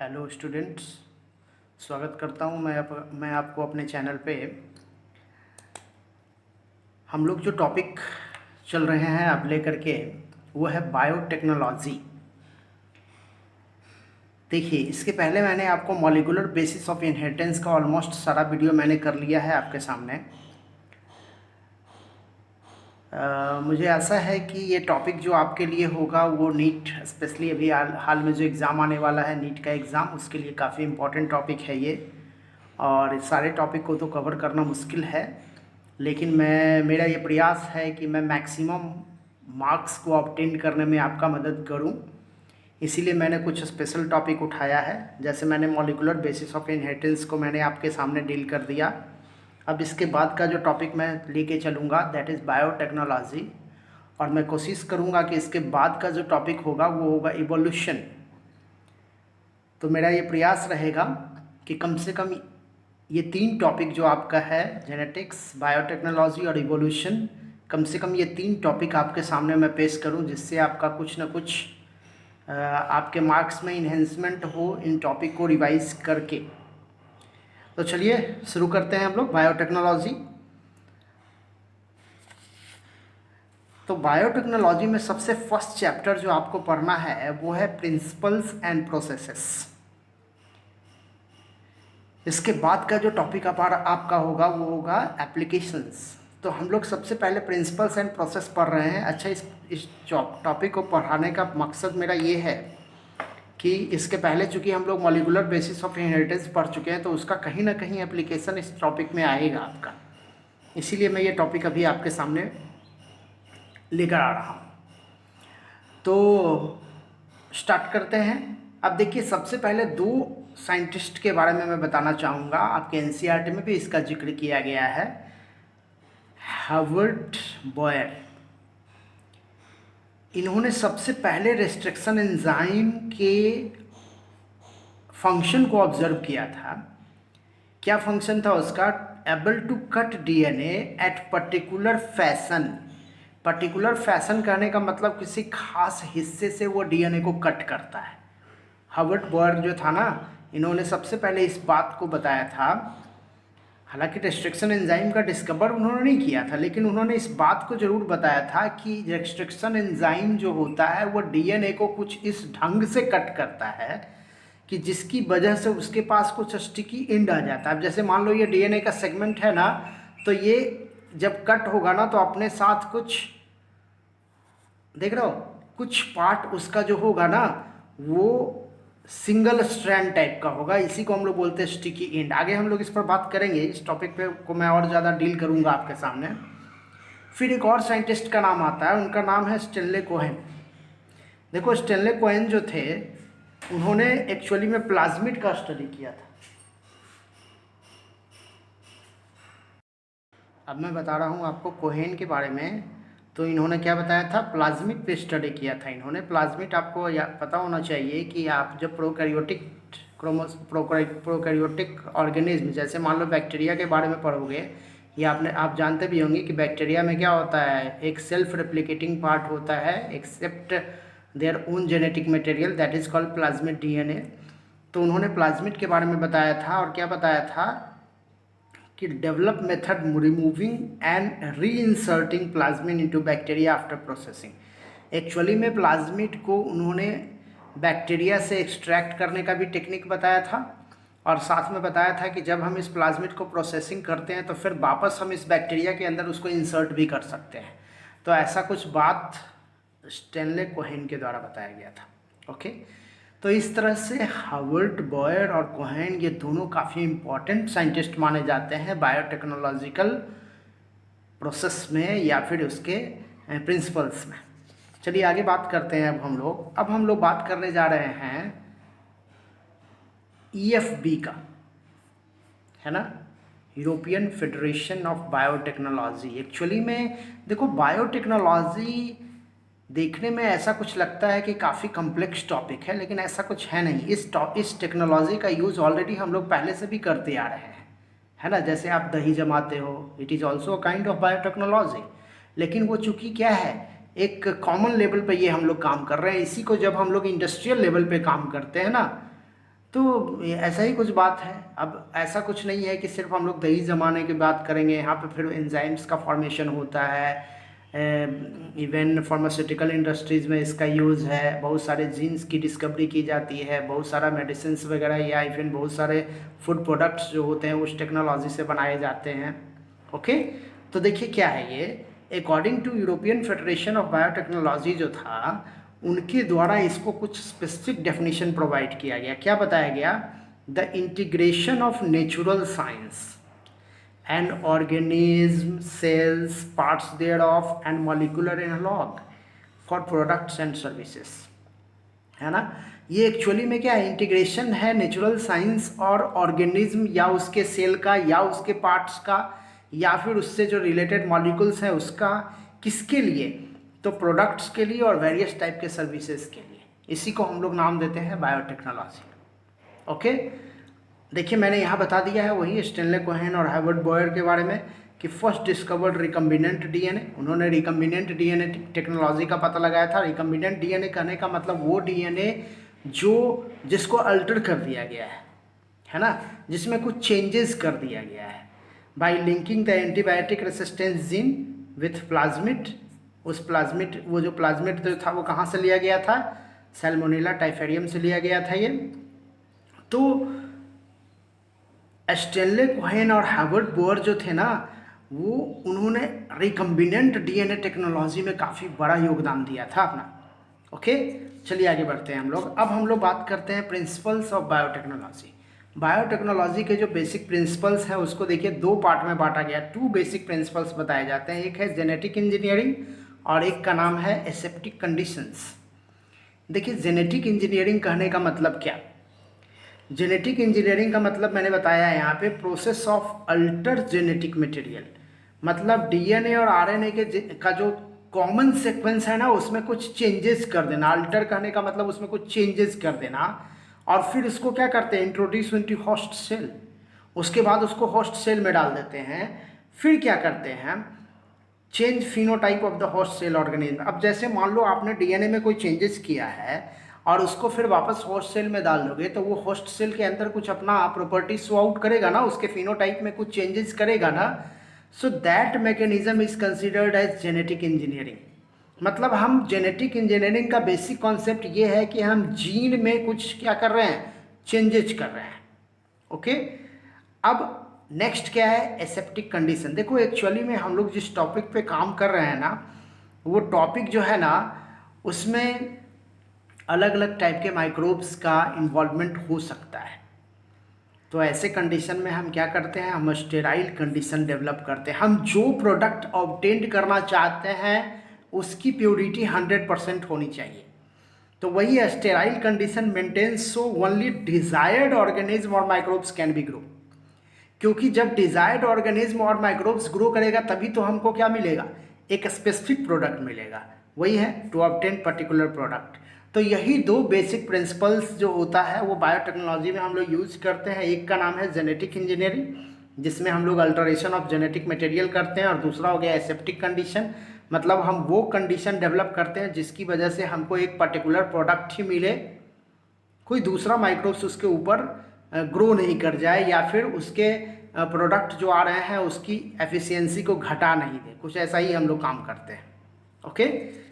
Hello students, स्वागत करता हूं मैं आपको अपने चैनल पे। हम लोग जो टॉपिक चल रहे हैं अब लेकर के वो है बायोटेक्नोलॉजी। देखिए, इसके पहले मैंने आपको मॉलिक्यूलर बेसिस ऑफ इनहेरिटेंस का ऑलमोस्ट सारा वीडियो मैंने कर लिया है आपके सामने। मुझे आशा है कि ये टॉपिक जो आपके लिए होगा वो नीट, स्पेशली अभी हाल में जो एग्ज़ाम आने वाला है नीट का एग्ज़ाम, उसके लिए काफ़ी इम्पोर्टेंट टॉपिक है ये। और इस सारे टॉपिक को तो कवर करना मुश्किल है, लेकिन मेरा ये प्रयास है कि मैं मैक्सिमम मार्क्स को ऑब्टेन करने में आपका मदद करूं। इसीलिए मैंने कुछ स्पेशल टॉपिक उठाया है। जैसे मैंने मॉलिक्यूलर बेसिस ऑफ इनहेरिटेंस को मैंने आपके सामने डील कर दिया। अब इसके बाद का जो टॉपिक मैं लेके चलूँगा दैट इज़ बायोटेक्नोलॉजी, और मैं कोशिश करूँगा कि इसके बाद का जो टॉपिक होगा वो होगा इवोल्यूशन। तो मेरा ये प्रयास रहेगा कि कम से कम ये तीन टॉपिक जो आपका है, जेनेटिक्स, बायोटेक्नोलॉजी और इवोल्यूशन, कम से कम ये तीन टॉपिक आपके सामने मैं पेश करूं, जिससे आपका कुछ ना कुछ आपके मार्क्स में इन्हेंसमेंट हो इन टॉपिक को रिवाइज करके। तो चलिए शुरू करते हैं हम लोग बायोटेक्नोलॉजी। तो बायोटेक्नोलॉजी में सबसे फर्स्ट चैप्टर जो आपको पढ़ना है वो है प्रिंसिपल्स एंड प्रोसेसेस। इसके बाद का जो टॉपिक आपका होगा वो होगा एप्लीकेशंस। तो हम लोग सबसे पहले प्रिंसिपल्स एंड प्रोसेस पढ़ रहे हैं। अच्छा, इस टॉपिक को पढ़ाने का मकसद मेरा ये है कि इसके पहले चूँकि हम लोग मॉलिक्यूलर बेसिस ऑफ इनहेरिटेंस पढ़ चुके हैं, तो उसका कहीं ना कहीं एप्लीकेशन इस टॉपिक में आएगा आपका। इसीलिए मैं ये टॉपिक अभी आपके सामने लेकर आ रहा हूँ। तो स्टार्ट करते हैं। अब देखिए, सबसे पहले दो साइंटिस्ट के बारे में मैं बताना चाहूँगा। आपके एनसीईआरटी में भी इसका जिक्र किया गया है, हर्बर्ट बॉयर। इन्होंने सबसे पहले रेस्ट्रिक्शन एंजाइम के फंक्शन को ऑब्जर्व किया था। क्या फंक्शन था उसका? Able to cut DNA at particular fashion. Particular fashion कहने का मतलब किसी खास हिस्से से वो डीएनए को कट करता है। हर्बर्ट बॉयर जो था ना, इन्होंने सबसे पहले इस बात को बताया था। हालांकि रेस्ट्रिक्शन एंजाइम का डिस्कवर उन्होंने नहीं किया था, लेकिन उन्होंने इस बात को ज़रूर बताया था कि रेस्ट्रिक्शन एंजाइम जो होता है वो डीएनए को कुछ इस ढंग से कट करता है कि जिसकी वजह से उसके पास कुछ स्टिकी एंड आ जाता है। अब जैसे मान लो ये डीएनए का सेगमेंट है ना, तो ये जब कट होगा ना तो अपने साथ कुछ, देख रहे हो, कुछ पार्ट उसका जो होगा ना वो सिंगल स्ट्रैंड टाइप का होगा। इसी को हम लोग बोलते हैं स्टिकी एंड। आगे हम लोग इस पर बात करेंगे, इस टॉपिक पे को मैं और ज़्यादा डील करूँगा आपके सामने। फिर एक और साइंटिस्ट का नाम आता है, उनका नाम है स्टेनले कोहेन। देखो, स्टेनले कोहेन जो थे उन्होंने एक्चुअली में प्लाज्मिड का स्टडी किया था। अब मैं बता रहा हूँ आपको कोहेन के बारे में। तो इन्होंने क्या बताया था? प्लाज्मिड पे स्टडी किया था इन्होंने। प्लाज्मिड आपको पता होना चाहिए कि आप जब प्रोकैरियोटिक ऑर्गेनिज्म, जैसे मान लो बैक्टीरिया के बारे में पढ़ोगे, या आप जानते भी होंगे कि बैक्टीरिया में क्या होता है, एक सेल्फ रेप्लिकेटिंग पार्ट होता है except their own genetic material, that is called plasmid DNA. तो उन्होंने प्लाज्मिड के बारे में बताया था, और क्या बताया था कि develop method removing and re inserting plasmid into bacteria after processing. Actually में प्लाज्मिड को उन्होंने बैक्टीरिया से एक्सट्रैक्ट करने का भी टेक्निक बताया था, और साथ में बताया था कि जब हम इस प्लाज्मिड को प्रोसेसिंग करते हैं तो फिर वापस हम इस बैक्टीरिया के अंदर उसको इंसर्ट भी कर सकते हैं। तो ऐसा कुछ बात स्टेनले कोहेन के द्वारा बताया गया था। ओके, तो इस तरह से हर्बर्ट बॉयर और कोहेन ये दोनों काफ़ी इम्पॉर्टेंट साइंटिस्ट माने जाते हैं बायोटेक्नोलॉजिकल प्रोसेस में या फिर उसके प्रिंसिपल्स में। चलिए आगे बात करते हैं। अब हम लोग बात करने जा रहे हैं ईएफबी का, है ना, European Federation of biotechnology. Actually में देखो, बायोटेक्नोलॉजी देखने में ऐसा कुछ लगता है कि काफ़ी कॉम्प्लेक्स टॉपिक है, लेकिन ऐसा कुछ है नहीं। इस टेक्नोलॉजी का यूज़ ऑलरेडी हम लोग पहले से भी करते आ रहे हैं, है ना। जैसे आप दही जमाते हो, it is also a kind of biotechnology. लेकिन वो चूँकि क्या है, एक कॉमन लेवल पे ये हम लोग काम कर रहे हैं। इसी को जब हम लोग इंडस्ट्रियल लेवल पे काम करते हैं ना, तो ऐसा ही कुछ बात है। अब ऐसा कुछ नहीं है कि सिर्फ हम लोग दही जमाने की बात करेंगे, यहाँ पे फिर एंजाइम्स का फॉर्मेशन होता है, इवन फार्मास्यूटिकल इंडस्ट्रीज़ में इसका यूज़ है, बहुत सारे जीन्स की डिस्कवरी की जाती है, बहुत सारा मेडिसिन वगैरह या इवन बहुत सारे फूड प्रोडक्ट्स जो होते हैं उस टेक्नोलॉजी से बनाए जाते हैं। ओके, तो देखिए क्या है ये, according to European Federation of Biotechnology जो था, उनके द्वारा इसको कुछ स्पेसिफिक डेफिनेशन प्रोवाइड किया गया। क्या बताया गया? The integration of natural science and organism, cells, parts thereof and molecular analog for products and services, है ना। ये एक्चुअली में क्या है, इंटीग्रेशन है नेचुरल साइंस और ऑर्गेनिज्म या उसके सेल का या उसके पार्ट्स का या फिर उससे जो रिलेटेड मॉलिक्यूल्स हैं उसका, किसके लिए? तो प्रोडक्ट्स के लिए और वेरियस टाइप के सर्विसेज के लिए। इसी को हम लोग नाम देते हैं बायोटेक्नोलॉजी। ओके, देखिए मैंने यहाँ बता दिया है वही स्टेनले कोहेन और हार्वर्ड बॉयर के बारे में कि फर्स्ट डिस्कवर्ड रिकम्बिनेंट डीएनए, उन्होंने रिकम्बिनेंट डीएनए टेक्नोलॉजी का पता लगाया था। रिकम्बिनेंट डीएनए कहने का मतलब वो डीएनए जिसको अल्टर कर दिया गया है ना, जिसमें कुछ चेंजेस कर दिया गया है bye linking the antibiotic resistance gene with plasmid. उस प्लाज्मिड, वो जो प्लाज्मिड जो था वो कहाँ से लिया गया था? सैल्मोनेला टाइफेरियम से लिया गया था ये। तो स्टेनले कोहेन और हार्वर्ड बोयर जो थे ना, वो उन्होंने रिकम्बिनेंट डीएनए टेक्नोलॉजी में काफ़ी बड़ा योगदान दिया था अपना। ओके, चलिए आगे बढ़ते हैं हम लोग। अब हम लोग बात करते हैं प्रिंसिपल्स ऑफ बायोटेक्नोलॉजी। बायोटेक्नोलॉजी के जो बेसिक प्रिंसिपल्स हैं उसको देखिए दो पार्ट में बांटा गया। टू बेसिक प्रिंसिपल्स बताए जाते हैं, एक है जेनेटिक इंजीनियरिंग और एक का नाम है एसेप्टिक कंडीशंस। देखिए जेनेटिक इंजीनियरिंग कहने का मतलब क्या? जेनेटिक इंजीनियरिंग का मतलब मैंने बताया है यहाँ पे, process of alter genetic material, मतलब डीएनए और आरएनए का जो कॉमन सीक्वेंस है ना उसमें कुछ चेंजेस कर देना। अल्टर कहने का मतलब उसमें कुछ चेंजेस कर देना और फिर उसको क्या करते हैं, इंट्रोड्यूस इनटू होस्ट सेल। उसके बाद उसको होस्ट सेल में डाल देते हैं। फिर क्या करते हैं, change phenotype of the host cell organism. अब जैसे मान लो आपने डीएनए में कोई चेंजेस किया है और उसको फिर वापस होस्ट सेल में डाल दोगे तो वो होस्ट सेल के अंदर कुछ अपना प्रॉपर्टी शो आउट करेगा ना, उसके फिनोटाइप में कुछ चेंजेस करेगा ना। So that mechanism is considered as genetic engineering. मतलब हम जेनेटिक इंजीनियरिंग का बेसिक कॉन्सेप्ट ये है कि हम जीन में कुछ क्या कर रहे हैं, चेंजेस कर रहे हैं। ओके, अब नेक्स्ट क्या है, एसेप्टिक कंडीशन। देखो एक्चुअली में हम लोग जिस टॉपिक पे काम कर रहे हैं ना, वो टॉपिक जो है ना उसमें अलग अलग टाइप के माइक्रोब्स का इन्वॉल्वमेंट हो सकता है। तो ऐसे कंडीशन में हम क्या करते हैं, हम स्टेराइल कंडीशन डेवलप करते हैं। हम जो प्रोडक्ट ऑब्टेन करना चाहते हैं उसकी प्योरिटी 100% होनी चाहिए। तो वही sterile condition maintains so only desired organism और माइक्रोब्स कैन बी ग्रो। क्योंकि जब डिजायर्ड ऑर्गेनिज्म और माइक्रोब्स ग्रो करेगा तभी तो हमको क्या मिलेगा, एक स्पेसिफिक प्रोडक्ट मिलेगा। वही है टू ऑब्टेन पर्टिकुलर प्रोडक्ट। तो यही दो बेसिक प्रिंसिपल्स जो होता है वो बायोटेक्नोलॉजी में हम लोग यूज करते हैं। एक का नाम है जेनेटिक इंजीनियरिंग, जिसमें हम लोग अल्टरेशन ऑफ जेनेटिक मटेरियल करते हैं, और दूसरा हो गया एसेप्टिक कंडीशन, मतलब हम वो कंडीशन डेवलप करते हैं जिसकी वजह से हमको एक पर्टिकुलर प्रोडक्ट ही मिले, कोई दूसरा माइक्रोब्स उसके ऊपर ग्रो नहीं कर जाए या फिर उसके प्रोडक्ट जो आ रहे हैं उसकी एफिशिएंसी को घटा नहीं दे। कुछ ऐसा ही हम लोग काम करते हैं। ओके,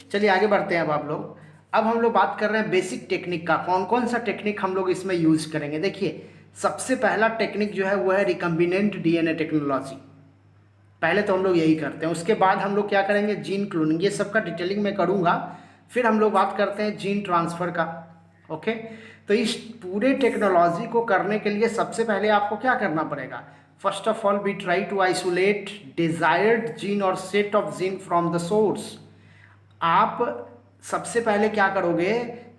चलिए आगे बढ़ते हैं। अब हम लोग बात कर रहे हैं बेसिक टेक्निक का। कौन कौन सा टेक्निक हम लोग इसमें यूज करेंगे? देखिए सबसे पहला टेक्निक जो है वो है रिकम्बिनेंट डीएनए टेक्नोलॉजी। पहले तो हम लोग यही करते हैं, उसके बाद हम लोग क्या करेंगे, जीन क्लोनिंग। ये सब का डिटेलिंग मैं करूँगा। फिर हम लोग बात करते हैं जीन ट्रांसफ़र का। ओके, तो इस पूरे टेक्नोलॉजी को करने के लिए सबसे पहले आपको क्या करना पड़ेगा, first of all we try to isolate desired gene और set of gene from the source. आप सबसे पहले क्या करोगे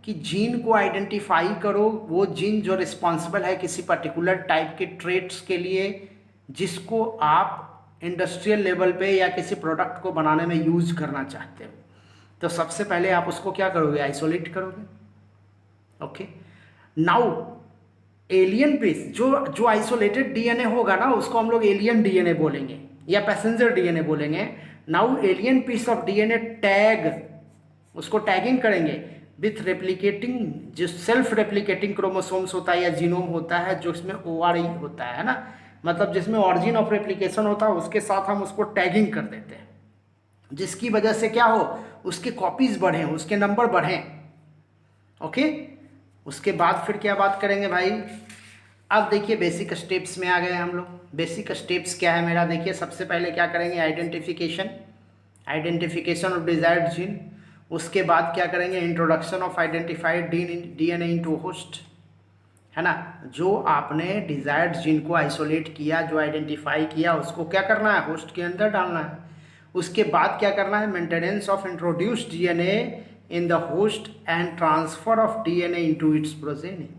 कि जीन को आइडेंटिफाई करो, वो जीन जो रिस्पॉन्सिबल है किसी पर्टिकुलर टाइप के ट्रेट्स के लिए, जिसको आप इंडस्ट्रियल लेवल पे या किसी प्रोडक्ट को बनाने में यूज करना चाहते हो। तो सबसे पहले आप उसको क्या करोगे, आइसोलेट करोगे। ओके, नाउ एलियन पीस जो आइसोलेटेड डीएनए होगा ना उसको हम लोग एलियन डीएनए बोलेंगे या पैसेंजर डीएनए बोलेंगे। Now alien piece of DNA tag, उसको टैगिंग करेंगे विथ रेप्लिकेटिंग, जो सेल्फ रेप्लिकेटिंग क्रोमोसोम्स होता है या जीनोम होता है, जो इसमें ओआरई होता है ना, मतलब जिसमें ऑरिजिन ऑफ रेप्लिकेशन होता है, उसके साथ हम उसको टैगिंग कर देते हैं, जिसकी वजह से क्या हो, उसके कॉपीज बढ़ें, उसके नंबर बढ़ें। ओके, उसके बाद फिर क्या बात करेंगे भाई, अब देखिए बेसिक स्टेप्स में आ गए हम लोग। बेसिक स्टेप्स क्या है मेरा, देखिए सबसे पहले क्या करेंगे, आइडेंटिफिकेशन ऑफ डिजायर्ड जीन। उसके बाद क्या करेंगे, introduction of identified DNA into host, है ना, जो आपने डिजायर्ड जीन को आइसोलेट किया, जो आइडेंटिफाई किया, उसको क्या करना है, होस्ट के अंदर डालना है। उसके बाद क्या करना है, maintenance of introduced DNA in the host and transfer of DNA into its progeny,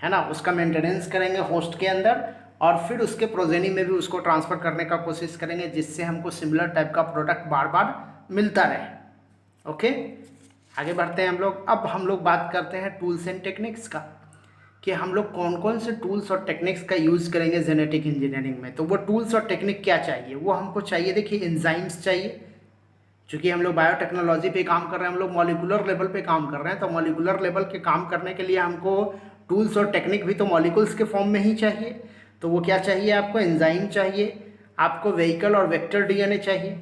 है ना, उसका मेंटेनेंस करेंगे होस्ट के अंदर, और फिर उसके प्रोजेनी में भी उसको ट्रांसफर करने का कोशिश करेंगे, जिससे हमको सिमिलर टाइप का प्रोडक्ट बार बार मिलता रहे। ओके, आगे बढ़ते हैं हम लोग। अब हम लोग बात करते हैं टूल्स एंड टेक्निक्स का, कि हम लोग कौन कौन से टूल्स और टेक्निक्स का यूज़ करेंगे जेनेटिक इंजीनियरिंग में। तो वो टूल्स और टेक्निक क्या चाहिए, वो हमको चाहिए, देखिए एंजाइम्स चाहिए, चूँकि हम लोग बायोटेक्नोलॉजी पे काम कर रहे हैं, हम लोग मॉलिकुलर लेवल पे काम कर रहे हैं, तो मॉलिकुलर लेवल के काम करने के लिए हमको टूल्स और टेक्निक भी तो मॉलिक्यूल्स के फॉर्म में ही चाहिए। तो वो क्या चाहिए आपको, एंजाइम चाहिए, आपको व्हीकल और वेक्टर डीएनए चाहिए,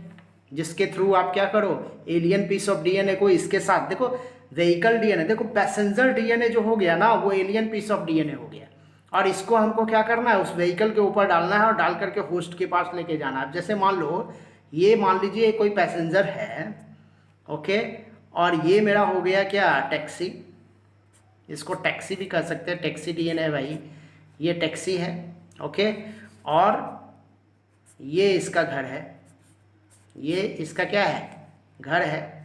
जिसके थ्रू आप क्या करो, एलियन पीस ऑफ डीएनए को इसके साथ, देखो व्हीकल डीएनए, देखो पैसेंजर डीएनए जो हो गया ना, वो एलियन पीस ऑफ डीएनए हो गया, और इसको हमको क्या करना है, उस व्हीकल के ऊपर डालना है और डाल करके होस्ट के पास लेके जाना है। जैसे मान लो, ये मान लीजिए कोई पैसेंजर है, ओके, और ये मेरा हो गया क्या, टैक्सी, इसको टैक्सी भी कह सकते हैं, टैक्सी डीएनए है भाई, ये टैक्सी है, ओके, और ये इसका घर है, ये इसका क्या है, घर है,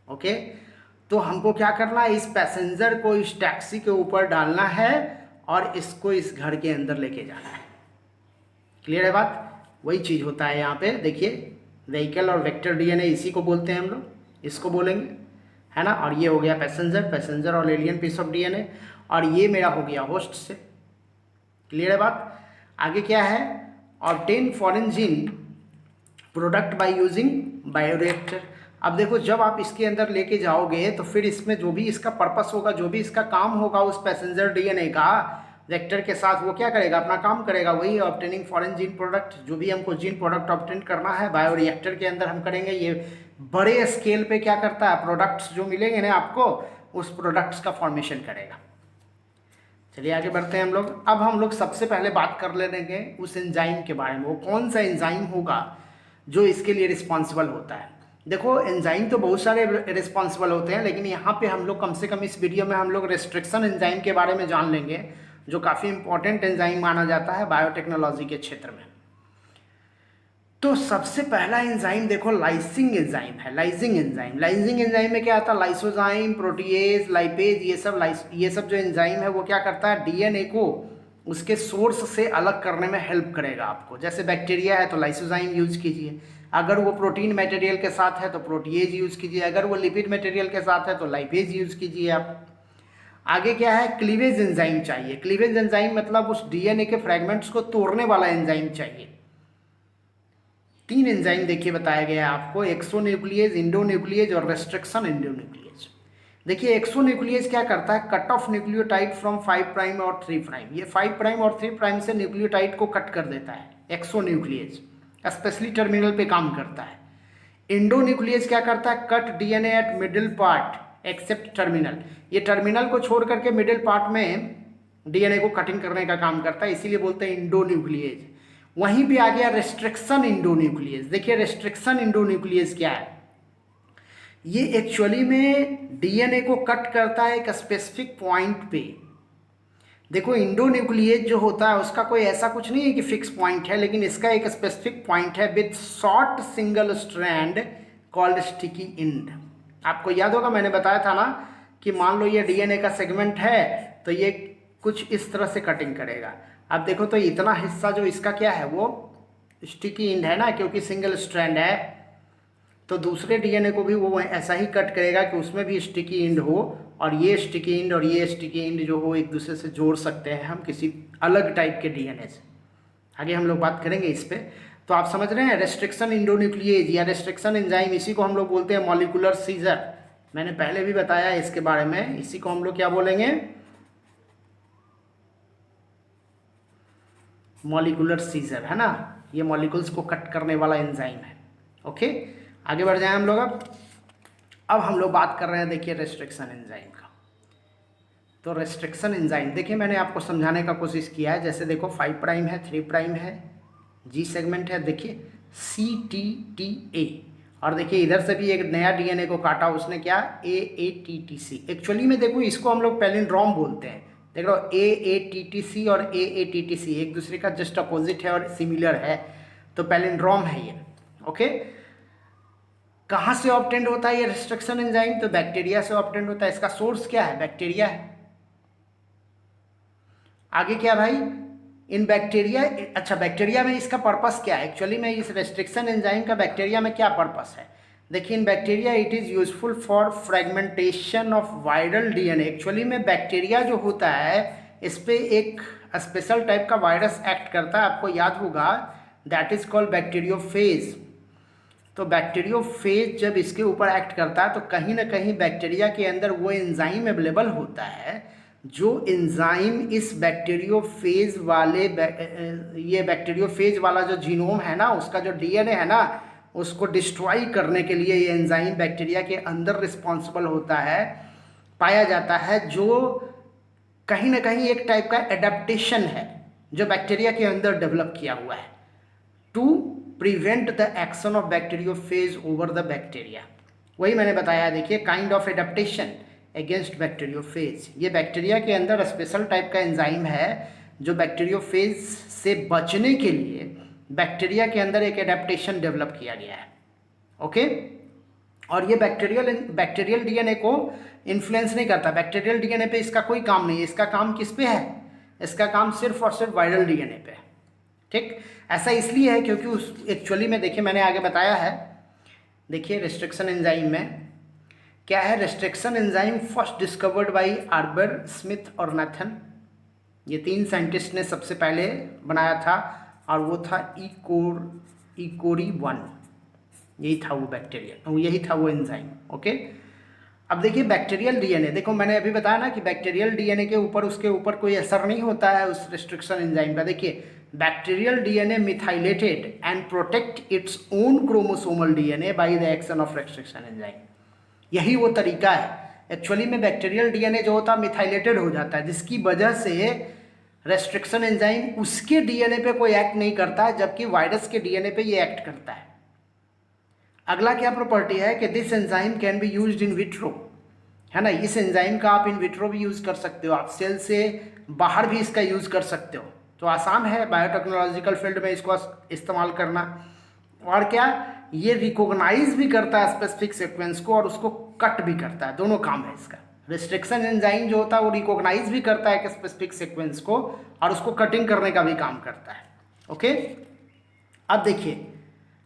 ओके। तो हमको क्या करना है, इस पैसेंजर को इस टैक्सी के ऊपर डालना है और इसको इस घर के अंदर लेके जाना है। क्लियर है बात, वही चीज़ होता है यहाँ पे, देखिए व्हीकल और वेक्टर डीएनए इसी को बोलते हैं हम लोग, इसको बोलेंगे, है ना। और ये हो गया पैसेंजर और एलियन पीस ऑफ डीएनए, और ये मेरा हो गया होस्ट से। क्लियर है बात। आगे क्या है, obtain foreign gene product by using bioreactor. अब देखो, जब आप इसके अंदर लेके जाओगे तो फिर इसमें जो भी इसका पर्पस होगा, जो भी इसका काम होगा उस पैसेंजर डीएनए का वेक्टर के साथ, वो क्या करेगा, अपना काम करेगा, वही ऑब्टेनिंग फॉरेन जीन प्रोडक्ट। जो भी हमको जीन प्रोडक्ट ऑब्टेन करना है बायोरिएक्टर के अंदर हम करेंगे। ये बड़े स्केल पे क्या करता है, प्रोडक्ट्स जो मिलेंगे ना आपको, उस प्रोडक्ट्स का फॉर्मेशन करेगा। चलिए आगे बढ़ते हैं हम लोग। अब हम लोग सबसे पहले बात कर लेंगे उस एंजाइम के बारे में, वो कौन सा एंजाइम होगा जो इसके लिए रिस्पॉन्सिबल होता है। देखो एंजाइम तो बहुत सारे रिस्पॉन्सिबल होते हैं, लेकिन यहाँ पे हम लोग कम से कम इस वीडियो में हम लोग रेस्ट्रिक्शन एंजाइम के बारे में जान लेंगे, जो काफ़ी इंपॉर्टेंट एंजाइम माना जाता है बायोटेक्नोलॉजी के क्षेत्र में। तो सबसे पहला एंजाइम देखो लाइसिंग एंजाइम है। लाइसिंग एंजाइम में क्या आता है, लाइसोजाइम, प्रोटीएज, लाइपेज, ये सब जो एंजाइम है वो क्या करता है, डीएनए को उसके सोर्स से अलग करने में हेल्प करेगा आपको। जैसे बैक्टीरिया है तो लाइसोजाइम यूज कीजिए, अगर वो प्रोटीन मटेरियल के साथ है तो प्रोटीएज यूज कीजिए, अगर वो लिपिड मटेरियल के साथ है तो लाइपेज यूज कीजिए आप। आगे क्या है, क्लीवेज एंजाइम चाहिए। क्लीवेज एंजाइम मतलब उस डीएनए के फ्रेगमेंट्स को तोड़ने वाला एंजाइम चाहिए। 3 एंजाइम देखिए बताया गया है आपको, एक्सोन्यूक्लिएज, इंडोन्यूक्लिएज और रेस्ट्रिक्शन इंडोन्यूक्लिएज। देखिए एक्सोन्यूक्लिएज क्या करता है, cut off nucleotide from 5 prime और 3 प्राइम। ये 5 प्राइम और 3 प्राइम से न्यूक्लियोटाइड को कट कर देता है एक्सोन्यूक्लिएज, स्पेशली टर्मिनल पे काम करता है। इंडोन्यूक्लिएज क्या करता है, cut DNA at middle part except terminal. ये टर्मिनल को छोड़ करके मिडिल पार्ट में डीएनए को कटिंग करने का काम करता है, इसीलिए बोलते हैं इंडोन्यूक्लिएज। वहीं पे आ गया रेस्ट्रिक्शन इंडोन्यूक्लिएज। देखिए रेस्ट्रिक्शन इंडोन्यूक्लिएज क्या है, ये एक्चुअली में डीएनए को कट करता है एक स्पेसिफिक पॉइंट पे। देखो इंडोन्यूक्लिएज जो होता है उसका कोई ऐसा कुछ नहीं है कि फिक्स पॉइंट है, लेकिन इसका एक स्पेसिफिक पॉइंट है with short single strand called sticky and. आपको याद होगा मैंने बताया था ना कि मान लो ये डीएनए का सेगमेंट है तो ये कुछ इस तरह से कटिंग करेगा। अब देखो तो इतना हिस्सा जो इसका क्या है वो स्टिकी एंड है ना, क्योंकि सिंगल स्ट्रैंड है, तो दूसरे डीएनए को भी वो ऐसा ही कट करेगा कि उसमें भी स्टिकी एंड हो, और ये स्टिकी एंड और ये स्टिकी एंड जो हो एक दूसरे से जोड़ सकते हैं हम किसी अलग टाइप के डीएनए से। आगे हम लोग बात करेंगे इस पर। तो आप समझ रहे हैं, रेस्ट्रिक्शन इंडोन्यूक्लिएज या रेस्ट्रिक्शन एंजाइम, इसी को हम लोग बोलते हैं मॉलिक्यूलर सीजर। मैंने पहले भी बताया इसके बारे में, इसी को हम लोग क्या बोलेंगे, मॉलिक्यूलर सीजर, है ना। ये मॉलिक्यूल्स को कट करने वाला एंजाइम है। ओके, आगे बढ़ जाएं हम लोग। अब हम लोग बात कर रहे हैं, देखिए, रेस्ट्रिक्शन एंजाइम का। तो रेस्ट्रिक्शन एंजाइम देखिए, मैंने आपको समझाने का कोशिश किया है। जैसे देखो 5 प्राइम है, 3 प्राइम है, जी सेगमेंट है, देखिए CTTA, और देखिए इधर से भी एक नया डीएनए को काटा उसने, क्या, AATTC। एक्चुअली में देखो इसको हम लोग पैलिंड्रोम बोलते हैं। देख लो AATTC और AATTC एक दूसरे का जस्ट अपोजिट है और सिमिलर है, तो पैलिंड्रोम है ये। ओके, कहाँ से ऑब्टेंड होता है ये रेस्ट्रिक्शन एंजाइम? तो बैक्टीरिया से ऑब्टेंड होता है। इसका सोर्स क्या है? बैक्टीरिया है। आगे क्या भाई, इन बैक्टीरिया, अच्छा बैक्टीरिया में इसका पर्पस क्या है? एक्चुअली में इस रेस्ट्रिक्शन एंजाइम का बैक्टीरिया में क्या पर्पस है? देखिए, इन bacteria it is useful for fragmentation of viral DNA. Actually में बैक्टीरिया जो होता है, इस पर एक स्पेशल टाइप का वायरस एक्ट करता है, आपको याद होगा, दैट इज कॉल्ड बैक्टीरियोफेज। तो बैक्टीरियोफेज जब इसके ऊपर एक्ट करता है, तो कहीं ना कहीं बैक्टीरिया के अंदर वो एंजाइम अवेलेबल होता है, जो एंजाइम इस बैक्टीरियोफेज वाले ये बैक्टीरियोफेज वाला जो जीनोम है ना, उसका जो डीएनए है ना, उसको डिस्ट्रॉय करने के लिए ये एंजाइम बैक्टीरिया के अंदर रिस्पॉन्सिबल होता है, पाया जाता है, जो कहीं ना कहीं एक टाइप का एडेप्टेशन है जो बैक्टीरिया के अंदर डेवलप किया हुआ है, to prevent the action of bacteriophage over the bacteria. वही मैंने बताया, देखिए, kind of adaptation against bacteriophage. ये बैक्टीरिया के अंदर स्पेशल टाइप का एंजाइम है जो बैक्टीरियोफेज से बचने के लिए बैक्टीरिया के अंदर एक एडेप्टेशन डेवलप किया गया है। ओके, और ये बैक्टीरियल डीएनए को इन्फ्लुएंस नहीं करता। बैक्टीरियल डीएनए पे इसका कोई काम नहीं है। इसका काम किस पे है? इसका काम सिर्फ और सिर्फ वायरल डीएनए पे है। ठीक, ऐसा इसलिए है क्योंकि उस एक्चुअली में देखिए, मैंने आगे बताया है, देखिए रेस्ट्रिक्शन एंजाइम में क्या है। Restriction enzyme first discovered by arbor, Smith और नाथन। ये 3 साइंटिस्ट ने सबसे पहले बनाया था, और वो था इकोरी 1। यही था वो बैक्टीरिया, यही था वो एंजाइम। ओके, अब देखिए बैक्टीरियल डीएनए, देखो मैंने अभी बताया ना कि बैक्टीरियल डीएनए के ऊपर, उसके ऊपर कोई असर नहीं होता है उस रेस्ट्रिक्शन एंजाइम का। देखिए, bacterial DNA methylated and protect its own chromosomal DNA by the action of restriction enzyme. यही वो तरीका है। एक्चुअली में बैक्टीरियल डीएनए जो होता है मिथाइलेटेड हो जाता है, जिसकी वजह से रेस्ट्रिक्शन एंजाइम उसके डीएनए पे कोई एक्ट नहीं करता है, जबकि वायरस के डीएनए पे ये एक्ट करता है। अगला क्या प्रॉपर्टी है कि this enzyme can be used in vitro, है ना। इस एंजाइम का आप इन विट्रो भी यूज़ कर सकते हो, आप सेल से बाहर भी इसका यूज़ कर सकते हो। तो आसान है बायोटेक्नोलॉजिकल फील्ड में इसको इस्तेमाल करना। और क्या, ये रिकॉग्नाइज भी करता है स्पेसिफिक सीक्वेंस को, और उसको कट भी करता है। दोनों काम है इसका। रेस्ट्रिक्शन एंजाइम जो होता है वो रिकॉग्नाइज भी करता है कि स्पेसिफिक सीक्वेंस को, और उसको कटिंग करने का भी काम करता है। ओके, अब देखिए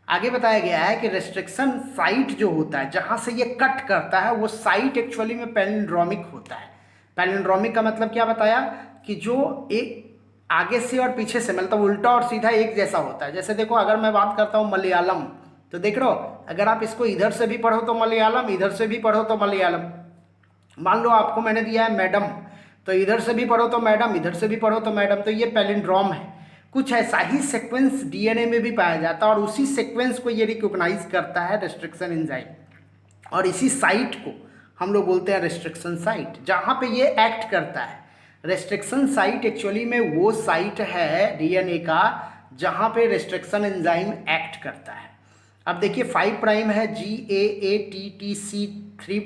आगे बताया गया है कि रेस्ट्रिक्शन साइट जो होता है, जहाँ से ये कट करता है, वो साइट एक्चुअली में पैलिंड्रोमिक होता है। पैलिंड्रोमिक का मतलब क्या बताया कि जो एक आगे से और पीछे से, मतलब उल्टा और सीधा एक जैसा होता है। जैसे देखो, अगर मैं बात करता हूँ मलयालम, तो देख रहे हो, अगर आप इसको इधर से भी पढ़ो तो मलयालम, इधर से भी पढ़ो तो मलयालम। मान लो आपको मैंने दिया है मैडम, तो इधर से भी पढ़ो तो मैडम, इधर से भी पढ़ो तो मैडम। तो ये पैलिंड्रोम है। कुछ ऐसा ही सीक्वेंस डीएनए में भी पाया जाता है, और उसी सीक्वेंस को ये रिकॉग्नाइज करता है रेस्ट्रिक्शन एंजाइम, और इसी साइट को हम लोग बोलते हैं रेस्ट्रिक्शन साइट, जहाँ पे ये एक्ट करता है। रेस्ट्रिक्शन साइट एक्चुअली में वो साइट है डीएनए का जहाँ पे रेस्ट्रिक्शन एंजाइम एक्ट करता है। अब देखिए 5 प्राइम है GAATTC, 3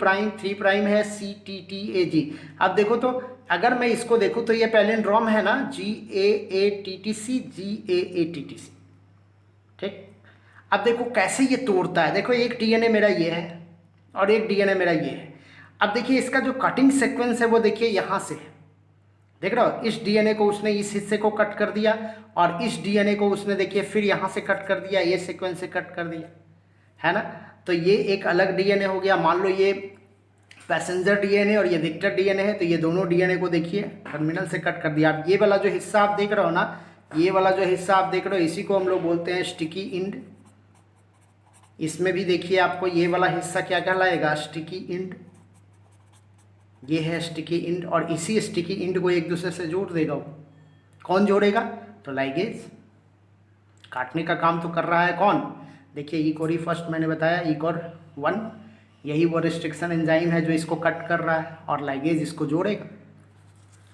प्राइम है CTTAG। अब देखो तो, अगर मैं इसको देखूँ तो ये पैलिंड्रोम है ना, GAATTC GAATTC। ठीक, अब देखो कैसे ये तोड़ता है। देखो, एक डीएनए मेरा ये है और एक डीएनए मेरा ये है। अब देखिए इसका जो कटिंग सीक्वेंस है वो देखिए यहाँ से है, देख रहे हो। इस डीएनए को उसने इस हिस्से को कट कर दिया, और इस डीएनए को उसने देखिए फिर यहाँ से कट कर दिया, ये सीक्वेंस से कट कर दिया, है ना। तो ये एक अलग डीएनए हो गया। मान लो ये पैसेंजर डीएनए और ये विक्टर डीएनए है, तो ये दोनों डीएनए को देखिए टर्मिनल से कट कर दिया। अब ये वाला जो हिस्सा आप देख रहे हो ना, ये वाला जो हिस्सा आप देख रहे हो इसी को हम लोग बोलते हैं स्टिकी इंड। इसमें भी देखिए आपको ये वाला हिस्सा क्या कहलाएगा, स्टिकी इंड। ये है स्टिकी इंड और इसी स्टिकी इंड को एक दूसरे से जोड़ देगा। कौन जोड़ेगा, तो लाइगेज। काटने का काम तो कर रहा है कौन, देखिए इकोरी फर्स्ट मैंने बताया, इकोर 1, यही वो रिस्ट्रिक्शन एंजाइम है जो इसको कट कर रहा है और लाइगेज इसको जोड़ेगा।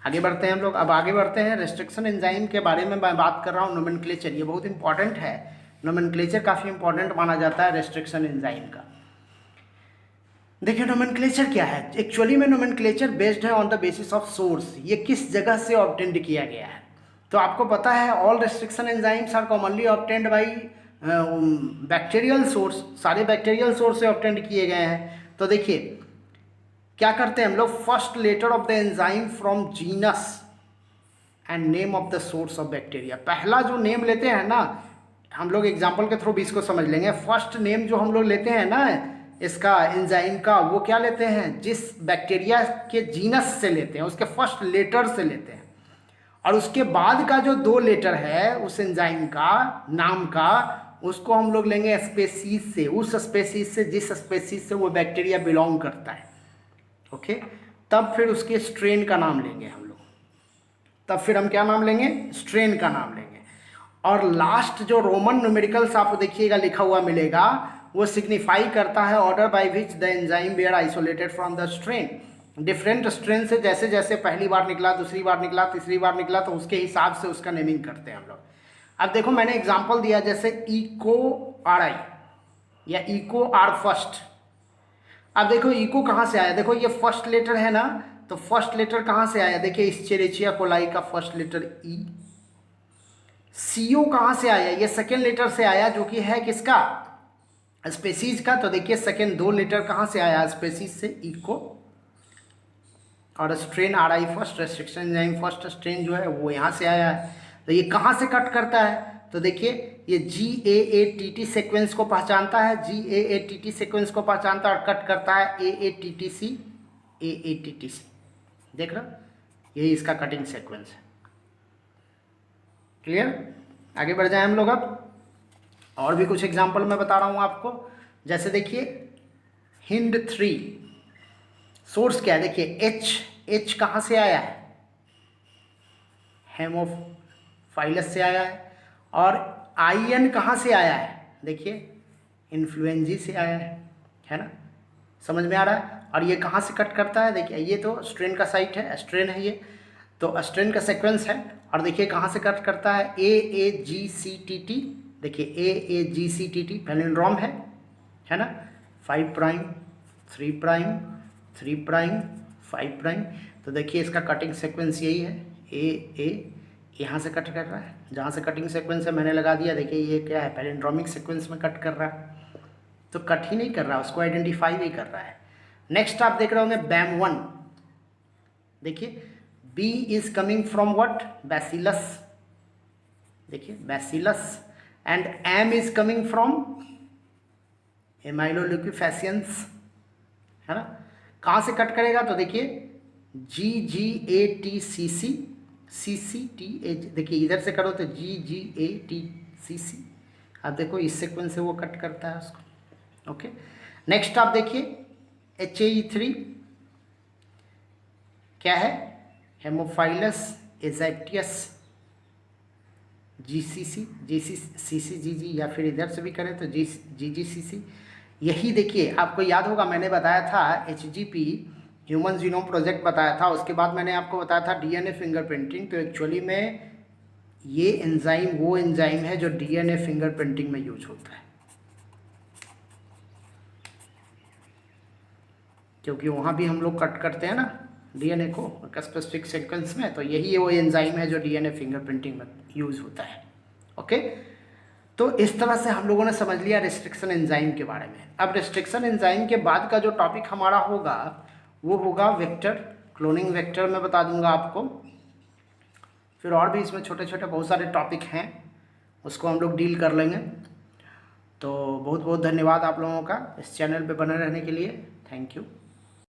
आगे बढ़ते हैं हम लोग। अब आगे बढ़ते हैं रिस्ट्रिक्शन एंजाइम के बारे में मैं बात कर रहा हूँ। नोमेनक्लेचर ये बहुत इंपॉर्टेंट है, नोमेनक्लेचर काफ़ी इंपॉर्टेंट माना जाता है रिस्ट्रिक्शन एंजाइम का। देखिए नोमेनक्लेचर क्या है, एक्चुअली में नोमेनक्लेचर बेस्ड है on the basis of source, ये किस जगह से ऑब्टेंड किया गया है। तो आपको पता है all restriction enzymes are commonly obtained by bacterial source, सारे बैक्टीरियल सोर्स से ऑब्टेंड किए गए हैं। तो देखिए क्या करते हैं हम लोग, first letter of the enzyme from genus and name of the source of bacteria. पहला जो नेम लेते हैं ना, हम लोग एग्जाम्पल के थ्रू भी इसको समझ लेंगे। फर्स्ट नेम जो हम लोग लेते हैं ना इसका एंजाइम का, वो क्या लेते हैं, जिस बैक्टीरिया के जीनस से लेते हैं, उसके फर्स्ट लेटर से लेते हैं। और उसके बाद का जो 2 लेटर है उस एंजाइम का नाम का, उसको हम लोग लेंगे स्पेसीज से, उस स्पेसीज से जिस स्पेसीज से वो बैक्टीरिया बिलोंग करता है। ओके, तब फिर उसके स्ट्रेन का नाम लेंगे हम लोग, तब फिर हम क्या नाम लेंगे, स्ट्रेन का नाम लेंगे। और लास्ट जो रोमन न्यूमेरिकल्स आपको देखिएगा लिखा हुआ मिलेगा, वो सिग्निफाई करता है order by which the enzyme were isolated from the strain. Different strain से जैसे जैसे पहली बार निकला, दूसरी बार निकला, तीसरी बार निकला, तो उसके हिसाब से उसका नेमिंग करते हैं हम लोग। अब देखो मैंने एग्जांपल दिया जैसे इको आर आई या इको आर फर्स्ट। अब देखो इको कहाँ से आया, देखो ये फर्स्ट लेटर है ना, तो फर्स्ट लेटर कहाँ से आया, देखिए इस्चेरिचिया कोलाई का फर्स्ट लेटर ई। सीओ कहाँ से आया, ये सेकेंड लेटर से आया, जो कि है किसका, स्पेसीज का। तो देखिए सेकेंड 2 लेटर कहाँ से आया, स्पेसीज से, इको। और स्ट्रेन आर आई first, restriction enzyme first strain जो है वो यहाँ से आया है। तो ये कहाँ से कट करता है, तो देखिए ये GAATT सीक्वेंस को पहचानता है, GAATT सीक्वेंस को पहचानता है और कट करता है AATTC AATTC। देख रहे हो, यही इसका कटिंग सीक्वेंस है। क्लियर, आगे बढ़ जाए हम लोग। अब और भी कुछ एग्जाम्पल मैं बता रहा हूँ आपको। जैसे देखिए हिंड 3 सोर्स क्या है, देखिए H कहाँ से आया है, हेमोफाइलस से आया है। और IN कहाँ से आया है, देखिए इन्फ्लुएंजी से आया है ना, समझ में आ रहा है। और ये कहाँ से कट करता है, देखिए ये तो स्ट्रेन का साइट है, स्ट्रेन है ये, तो स्ट्रेन का सीक्वेंस है। और देखिए कहाँ से कट करता है, AAGCTT, देखिए AAGCTT पैलिंड्रोम है ना, 5 प्राइम 3 प्राइम 3 प्राइम 5 प्राइम। तो देखिए इसका कटिंग सीक्वेंस यही है, A यहाँ से कट कर रहा है, जहाँ से कटिंग सीक्वेंस है मैंने लगा दिया। देखिए ये क्या है, पैलिंड्रोमिक सीक्वेंस में कट कर रहा है, तो कट ही नहीं कर रहा, उसको आइडेंटिफाई भी कर रहा है। नेक्स्ट आप देख रहे होंगे BAM1, देखिए B is coming from what, bacillus, देखिए bacillus. And M is coming from amyloliquefaciens, है ना। कहाँ से कट करेगा, तो देखिए GGATCC CCTA, देखिए इधर से करो तो GGATCC। अब देखो इस सीक्वेंस से वो कट करता है उसको। ओके, नेक्स्ट आप देखिए HAE3 क्या है, हेमोफाइलस एजेक्टियस GCC या फिर इधर से भी करें तो GGCC। यही देखिए आपको याद होगा मैंने बताया था HGP ह्यूमन जीनोम प्रोजेक्ट बताया था, उसके बाद मैंने आपको बताया था DNA फिंगरप्रिंटिंग। तो एक्चुअली में ये एंजाइम वो एंजाइम है जो DNA फिंगरप्रिंटिंग में यूज होता है, क्योंकि वहाँ भी हम लोग कट करते हैं ना DNA को स्पेसिफिक सीक्वेंस में, तो यही वो एंजाइम है जो DNA फिंगरप्रिंटिंग में यूज होता है। ओके, तो इस तरह से हम लोगों ने समझ लिया रिस्ट्रिक्शन एंजाइम के बारे में। अब रिस्ट्रिक्शन एंजाइम के बाद का जो टॉपिक हमारा होगा वो होगा वेक्टर, क्लोनिंग वेक्टर मैं बता दूंगा आपको। फिर और भी इसमें छोटे छोटे बहुत सारे टॉपिक हैं, उसको हम लोग डील कर लेंगे। तो बहुत बहुत धन्यवाद आप लोगों का इस चैनल पे बने रहने के लिए। Thank you.